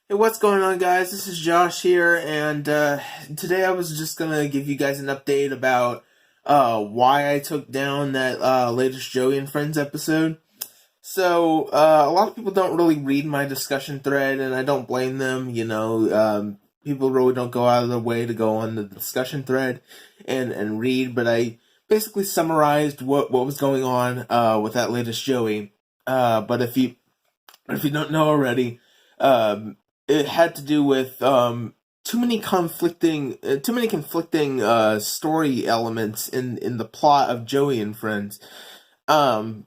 Hey, what's going on, guys? This is Josh here, and today I was just gonna give you guys an update about why I took down that latest Joey and Friends episode. So, a lot of people don't really read my discussion thread, and I don't blame them. People really don't go out of their way to go on the discussion thread and read, but I basically summarized what was going on with that latest Joey. But if you don't know already, um, it had to do with too many conflicting story elements in the plot of Joey and Friends. Um,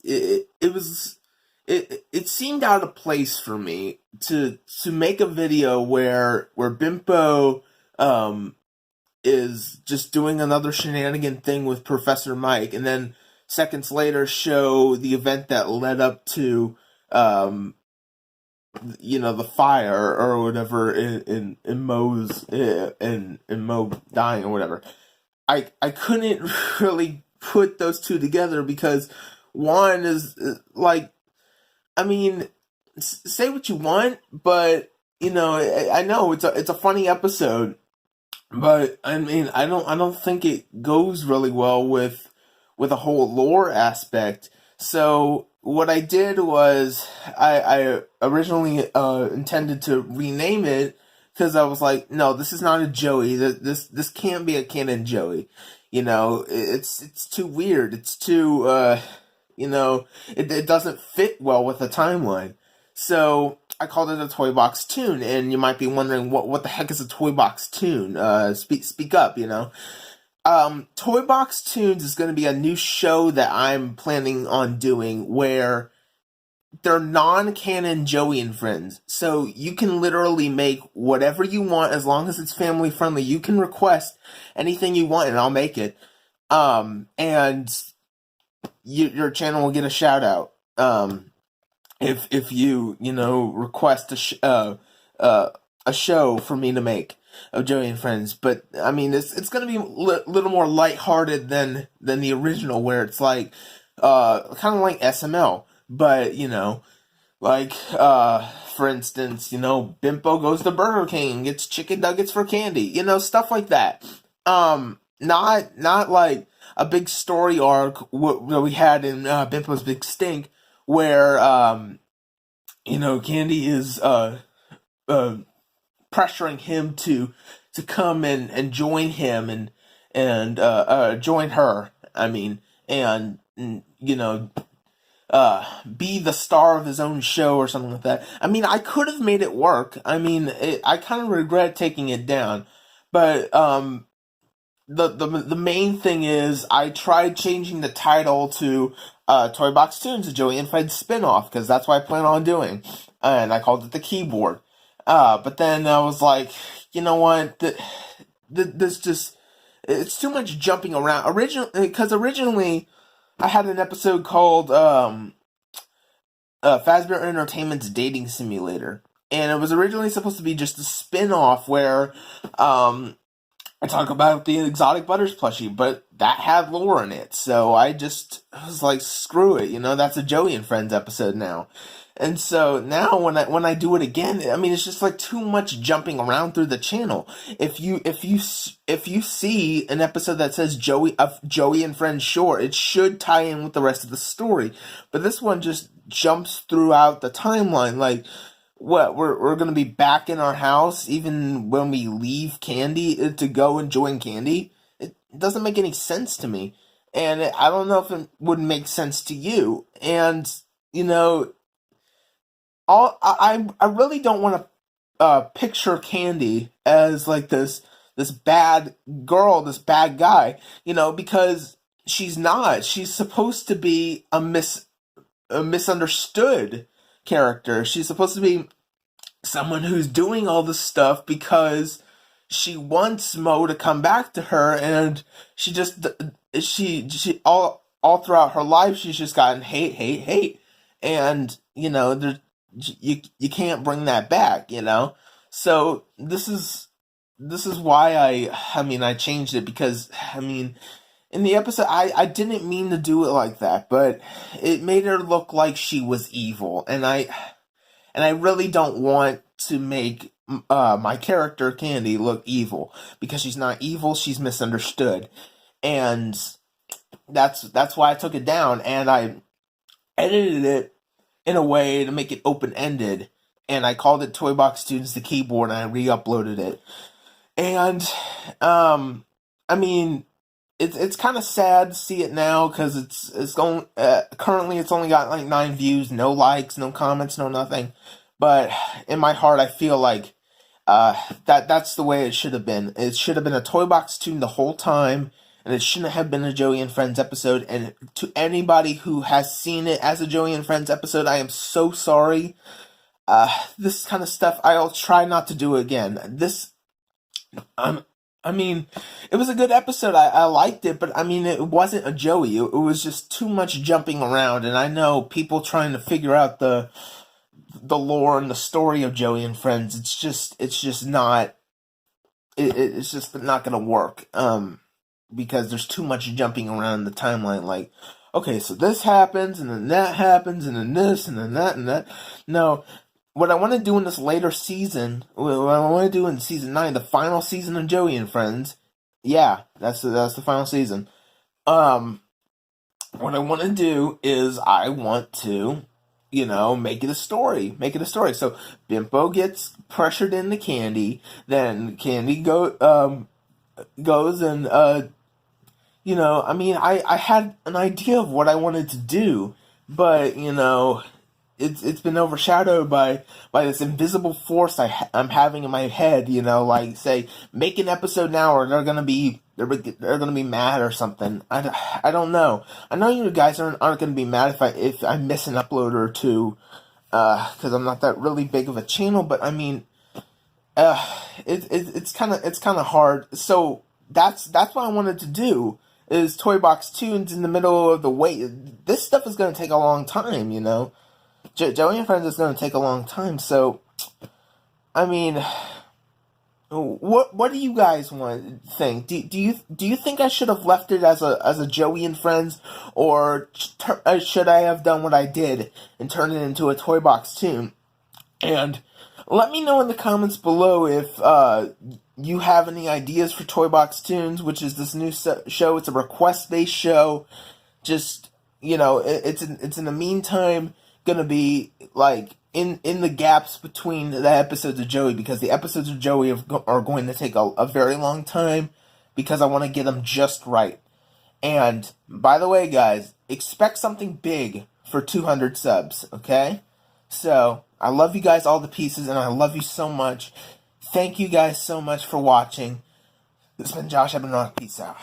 it was it seemed out of place for me to make a video where Bimpo is just doing another shenanigan thing with Professor Mike, and then seconds later show the event that led up to um the fire or whatever in Mo's in Mo dying or whatever. I couldn't really put those two together because one is like, I mean, say what you want, but I know it's a funny episode, but I mean, I don't think it goes really well with a whole lore aspect. So what I did was I originally intended to rename it because I was like, no, this is not a Joey. This can't be a canon Joey. It's too weird. It's too it doesn't fit well with the timeline. So I called it a ToyBox Tune, and you might be wondering what the heck is a ToyBox Tune? Speak up, ToyBox Tunes is going to be a new show that I'm planning on doing where they're non-canon Joey and Friends. So you can literally make whatever you want as long as it's family friendly. You can request anything you want and I'll make it. And your channel will get a shout out. If you request a show for me to make of Joey and Friends. But I mean, it's gonna be a little more lighthearted than the original, where it's like kind of like SML, but like for instance, Bimpo goes to Burger King and gets chicken nuggets for candy, stuff like that. Not like a big story arc that we had in Bimpo's Big Stink, where Candy is uh pressuring him to come and join him and join her. I mean, and be the star of his own show or something like that. I mean, I could have made it work. I mean, I kind of regret taking it down, but the main thing is I tried changing the title to ToyBox Tunes, a Joey and Friends spinoff, because that's what I plan on doing, and I called it the Keyboard. But then I was like, you know what? This just, it's too much jumping around. Originally, I had an episode called Fazbear Entertainment's Dating Simulator, and it was originally supposed to be just a spin-off where I talk about the Exotic Butters plushie, but that had lore in it, so I was like, screw it, that's a Joey and Friends episode now. And so now when I do it again, I mean, it's just like too much jumping around through the channel. If you see an episode that says Joey and Friends short, it should tie in with the rest of the story. But this one just jumps throughout the timeline. Like, what, we're gonna be back in our house even when we leave Candy to go and join Candy? It doesn't make any sense to me, and I don't know if it would make sense to you. And you know I really don't want to picture Candy as like this bad girl, this bad guy, because she's not. She's supposed to be a misunderstood character. She's supposed to be someone who's doing all this stuff because she wants Mo to come back to her, and she all throughout her life she's just gotten hate, and you can't bring that back. So this is why I changed it, because I mean, in the episode, I didn't mean to do it like that, but it made her look like she was evil, and And I really don't want to make my character Candy look evil, because she's not evil, she's misunderstood. And that's why I took it down, and I edited it in a way to make it open-ended, and I called it ToyBox Tunes the keyboard, and I re-uploaded it. And I mean, it's kind of sad to see it now, because it's going currently it's only got like 9 views, no likes, no comments, no nothing. But in my heart, I feel like that's the way it should have been. It should have been a ToyBox Tune the whole time, and it shouldn't have been a Joey and Friends episode. And to anybody who has seen it as a Joey and Friends episode, I am so sorry. This kind of stuff, I'll try not to do again. I mean, it was a good episode. I liked it, but I mean, it wasn't a Joey. It was just too much jumping around, and I know people trying to figure out the lore and the story of Joey and Friends. It's just not. It's just not gonna work. Because there's too much jumping around in the timeline. Like, okay, so this happens, and then that happens, and then this, and then that, and that. No. What I want to do in this later season, what I want to do in season 9, the final season of Joey and Friends, yeah, that's the final season. What I want to do is I want to, make it a story. So Bimpo gets pressured into Candy, then Candy goes and, I mean, I had an idea of what I wanted to do, but, it's been overshadowed by this invisible force I'm having in my head, like, say, make an episode now or they're gonna be mad or something. I don't know. I know you guys aren't gonna be mad if I miss an upload or two, because I'm not that really big of a channel, but I mean, it's kind of hard. So that's what I wanted to do, is ToyBox Tunes in the middle of the wait. This stuff is gonna take a long time, Joey and Friends is going to take a long time, so, I mean, what do you guys think? Do you think I should have left it as a Joey and Friends, or should I have done what I did and turned it into a ToyBox Tune? And let me know in the comments below if you have any ideas for ToyBox Tunes, which is this new show. It's a request-based show. Just, it's in the meantime gonna be like in the gaps between the episodes of Joey, because the episodes of Joey are going to take a very long time, because I want to get them just right. And by the way, guys, expect something big for 200 subs, okay? So I love you guys all to pieces, and I love you so much. Thank you guys so much for watching. This has been Josh. I've been on. Peace out.